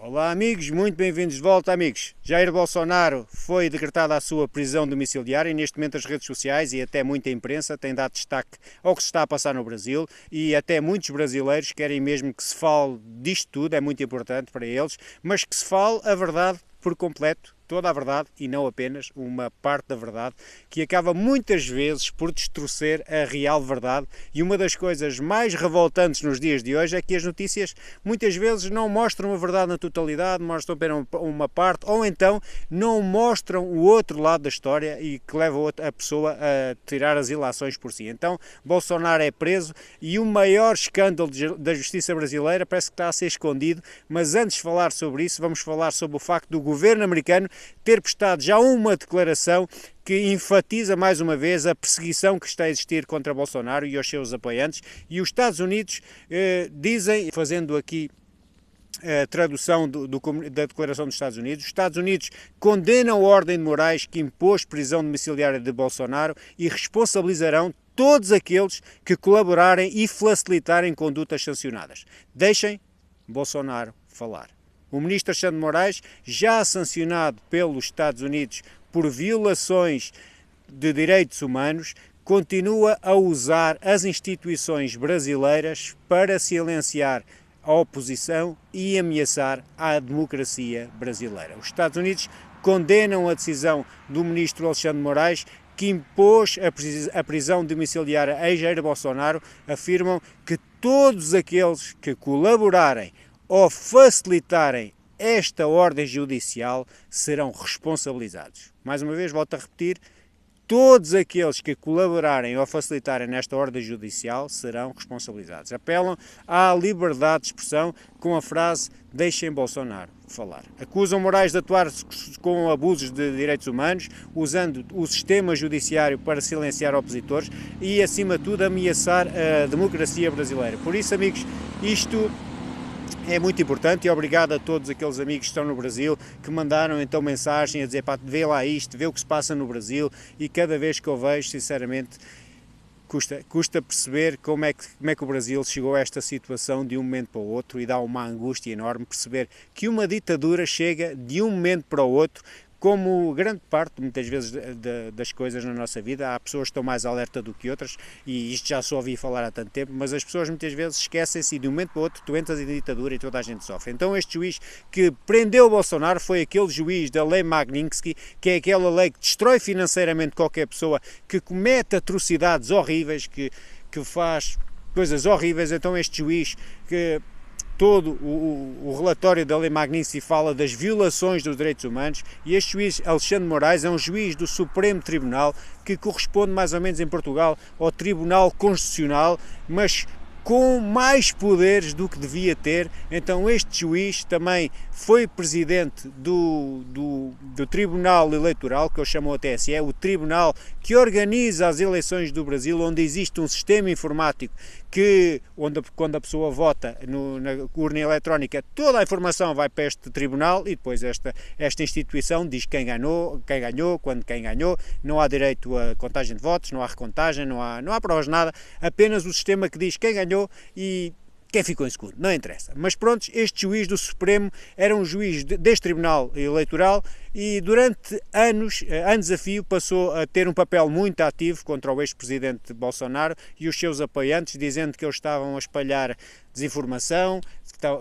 Olá amigos, muito bem-vindos de volta amigos. Jair Bolsonaro foi decretada a sua prisão domiciliária e neste momento as redes sociais e até muita imprensa têm dado destaque ao que se está a passar no Brasil e até muitos brasileiros querem mesmo que se fale disto tudo, é muito importante para eles, mas que se fale a verdade por completo, toda a verdade e não apenas uma parte da verdade, que acaba muitas vezes por distorcer a real verdade. E uma das coisas mais revoltantes nos dias de hoje é que as notícias muitas vezes não mostram a verdade na totalidade, mostram apenas uma parte, ou então não mostram o outro lado da história e que leva a pessoa a tirar as ilações por si. Então Bolsonaro é preso e o maior escândalo da justiça brasileira parece que está a ser escondido, mas antes de falar sobre isso, vamos falar sobre o facto do governo americano ter prestado já uma declaração que enfatiza mais uma vez a perseguição que está a existir contra Bolsonaro e os seus apoiantes, e os Estados Unidos dizem, fazendo aqui a tradução da Declaração dos Estados Unidos, os Estados Unidos condenam a ordem de Moraes que impôs prisão domiciliária de Bolsonaro e responsabilizarão todos aqueles que colaborarem e facilitarem condutas sancionadas. Deixem Bolsonaro falar. O ministro Alexandre de Moraes, já sancionado pelos Estados Unidos por violações de direitos humanos, continua a usar as instituições brasileiras para silenciar a oposição e ameaçar a democracia brasileira. Os Estados Unidos condenam a decisão do ministro Alexandre de Moraes, que impôs a prisão domiciliária a Jair Bolsonaro, afirmam que todos aqueles que colaborarem ou facilitarem esta ordem judicial serão responsabilizados. Mais uma vez, volto a repetir, todos aqueles que colaborarem ou facilitarem nesta ordem judicial serão responsabilizados. Apelam à liberdade de expressão com a frase "deixem Bolsonaro falar". Acusam Moraes de atuar com abusos de direitos humanos, usando o sistema judiciário para silenciar opositores e, acima de tudo, ameaçar a democracia brasileira. Por isso, amigos, isto é muito importante e obrigado a todos aqueles amigos que estão no Brasil que mandaram então mensagem a dizer pá, vê lá isto, vê o que se passa no Brasil, e cada vez que eu vejo, sinceramente, custa perceber como é que o Brasil chegou a esta situação de um momento para o outro, e dá uma angústia enorme perceber que uma ditadura chega de um momento para o outro. Como grande parte, muitas vezes, das coisas na nossa vida, há pessoas que estão mais alerta do que outras, e isto já só ouvi falar há tanto tempo, mas as pessoas muitas vezes esquecem-se e de um momento para o outro tu entras em ditadura e toda a gente sofre. Então este juiz que prendeu o Bolsonaro foi aquele juiz da lei Magnitsky, que é aquela lei que destrói financeiramente qualquer pessoa que comete atrocidades horríveis, que faz coisas horríveis. Então este juiz que... todo o relatório da lei Magnitsky fala das violações dos direitos humanos, e este juiz Alexandre de Moraes é um juiz do Supremo Tribunal que corresponde mais ou menos em Portugal ao Tribunal Constitucional, mas com mais poderes do que devia ter. Então este juiz também foi presidente do Tribunal Eleitoral, que ele chamou a TSE, o tribunal que organiza as eleições do Brasil, onde existe um sistema informático onde quando a pessoa vota na urna eletrónica, toda a informação vai para este tribunal, e depois esta instituição diz quem ganhou, quando quem ganhou, não há direito a contagem de votos, não há recontagem, não há provas, nada, apenas o sistema que diz quem ganhou e quem ficou em segundo, não interessa. Mas pronto, este juiz do Supremo era um juiz deste Tribunal Eleitoral e durante anos a fio passou a ter um papel muito ativo contra o ex-presidente Bolsonaro e os seus apoiantes, dizendo que eles estavam a espalhar desinformação,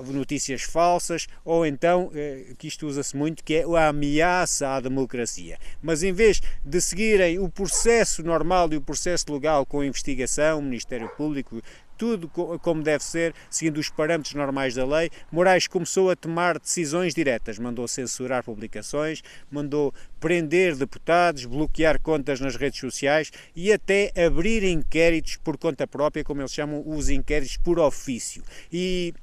notícias falsas, ou então, que isto usa-se muito, que é a ameaça à democracia. Mas em vez de seguirem o processo normal e o processo legal com a investigação, o Ministério Público, tudo como deve ser, seguindo os parâmetros normais da lei, Moraes começou a tomar decisões diretas, mandou censurar publicações, mandou prender deputados, bloquear contas nas redes sociais e até abrir inquéritos por conta própria, como eles chamam os inquéritos por ofício. E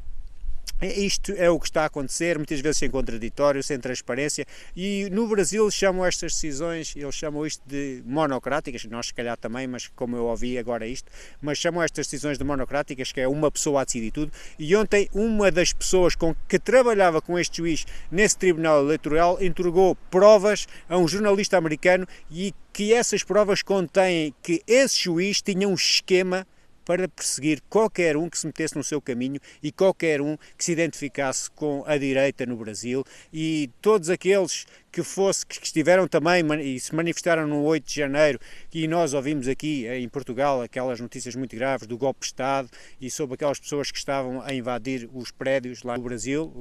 isto é o que está a acontecer, muitas vezes sem contraditório, sem transparência, e no Brasil chamam estas decisões, eles chamam isto de monocráticas, nós se calhar também, mas como eu ouvi agora isto, mas chamam estas decisões de monocráticas, que é uma pessoa a decidir tudo. E ontem uma das pessoas que trabalhava com este juiz nesse Tribunal Eleitoral entregou provas a um jornalista americano, e que essas provas contêm que esse juiz tinha um esquema para perseguir qualquer um que se metesse no seu caminho e qualquer um que se identificasse com a direita no Brasil, e todos aqueles que estiveram também e se manifestaram no 8 de janeiro, e nós ouvimos aqui em Portugal aquelas notícias muito graves do golpe de Estado e sobre aquelas pessoas que estavam a invadir os prédios lá no Brasil,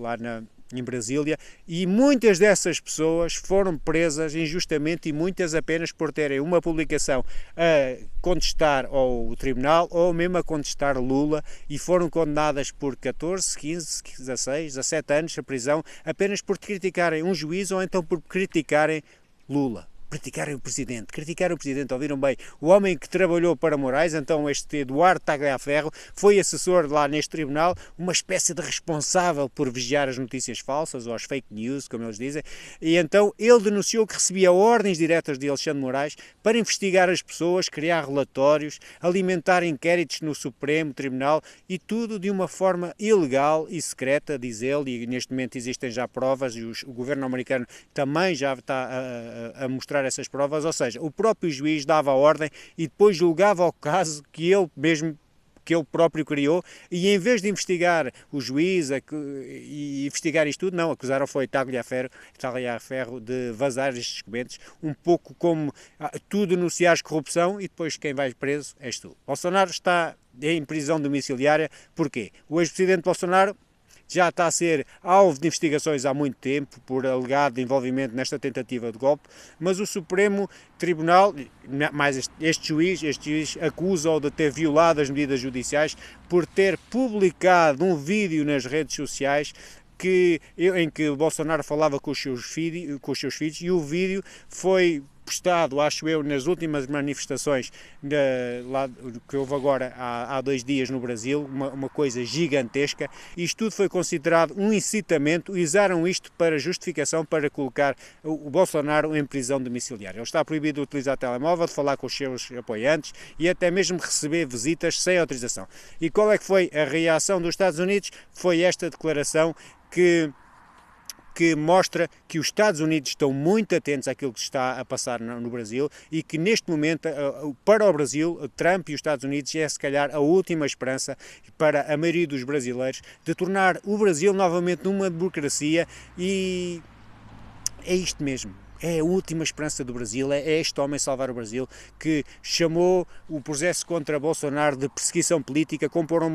em Brasília, e muitas dessas pessoas foram presas injustamente, e muitas apenas por terem uma publicação a contestar ao tribunal ou mesmo a contestar Lula, e foram condenadas por 14, 15, 16, 17 anos de prisão apenas por criticarem um juiz ou então por criticarem Lula. Criticarem o Presidente, ouviram bem, o homem que trabalhou para Moraes, então este Eduardo Tagliaferro, foi assessor lá neste tribunal, uma espécie de responsável por vigiar as notícias falsas, ou as fake news, como eles dizem, e então ele denunciou que recebia ordens diretas de Alexandre Moraes para investigar as pessoas, criar relatórios, alimentar inquéritos no Supremo Tribunal, e tudo de uma forma ilegal e secreta, diz ele, e neste momento existem já provas, e o governo americano também já está a mostrar essas provas, ou seja, o próprio juiz dava a ordem e depois julgava o caso que ele próprio criou, e em vez de investigar o juiz e investigar isto tudo, não, acusaram foi Tagliaferro de vazar estes documentos, um pouco como tu denunciares corrupção e depois quem vai preso és tu. Bolsonaro está em prisão domiciliária, porquê? O ex-presidente Bolsonaro já está a ser alvo de investigações há muito tempo por alegado envolvimento nesta tentativa de golpe, mas o Supremo Tribunal, mais este juiz acusa-o de ter violado as medidas judiciais por ter publicado um vídeo nas redes sociais em que Bolsonaro falava com os seus filhos, e o vídeo foi postado, acho eu, nas últimas manifestações que houve agora há 2 dias no Brasil, uma coisa gigantesca. Isto tudo foi considerado um incitamento, e usaram isto para justificação para colocar o Bolsonaro em prisão domiciliária. Ele está proibido de utilizar telemóvel, de falar com os seus apoiantes e até mesmo receber visitas sem autorização. E qual é que foi a reação dos Estados Unidos? Foi esta declaração que mostra que os Estados Unidos estão muito atentos àquilo que está a passar no Brasil, e que neste momento, para o Brasil, Trump e os Estados Unidos é se calhar a última esperança para a maioria dos brasileiros de tornar o Brasil novamente numa democracia, e é isto mesmo. É a última esperança do Brasil, é este homem salvar o Brasil, que chamou o processo contra Bolsonaro de perseguição política, comparou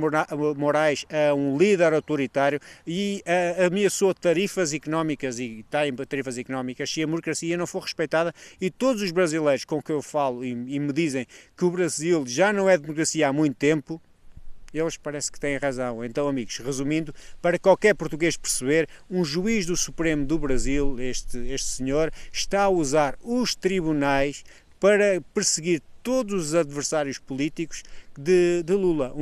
Moraes a um líder autoritário e ameaçou tarifas económicas, e está em tarifas económicas, se a democracia não for respeitada. E todos os brasileiros com que eu falo e me dizem que o Brasil já não é democracia há muito tempo, eles parece que têm razão. Então, amigos, resumindo, para qualquer português perceber, um juiz do Supremo do Brasil, este senhor, está a usar os tribunais para perseguir todos os adversários políticos de Lula.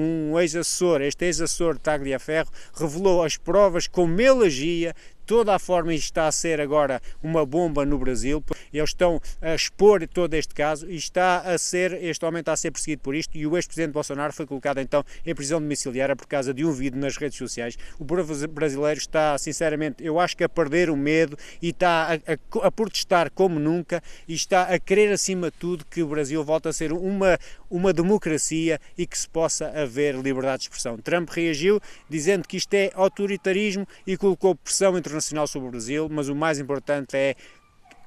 Este ex-assessor Tagliaferro revelou as provas como ele agia, toda a forma está a ser agora uma bomba no Brasil. Eles estão a expor todo este caso e este homem está a ser perseguido por isto, e o ex-presidente Bolsonaro foi colocado então em prisão domiciliária por causa de um vídeo nas redes sociais. O povo brasileiro está, sinceramente, eu acho que a perder o medo, e está a protestar como nunca, e está a querer acima de tudo que o Brasil volte a ser uma democracia e que se possa haver liberdade de expressão. Trump reagiu dizendo que isto é autoritarismo e colocou pressão internacional sobre o Brasil, mas o mais importante é,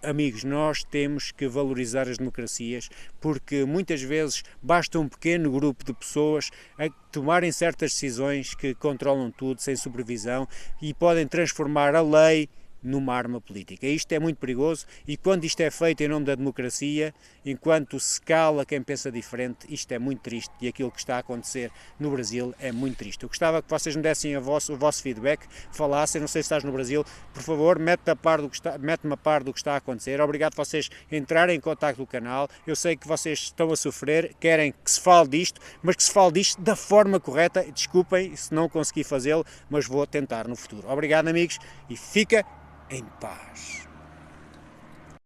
amigos, nós temos que valorizar as democracias, porque muitas vezes basta um pequeno grupo de pessoas a tomarem certas decisões que controlam tudo sem supervisão e podem transformar a lei numa arma política. Isto é muito perigoso, e quando isto é feito em nome da democracia, enquanto se cala quem pensa diferente, isto é muito triste, e aquilo que está a acontecer no Brasil é muito triste. Eu gostava que vocês me dessem o vosso feedback, falassem, não sei se estás no Brasil, por favor, mete-me a par do que está a acontecer. Obrigado por vocês entrarem em contato com o canal. Eu sei que vocês estão a sofrer, querem que se fale disto, mas que se fale disto da forma correta. Desculpem se não consegui fazê-lo, mas vou tentar no futuro. Obrigado, amigos, e fica em paz.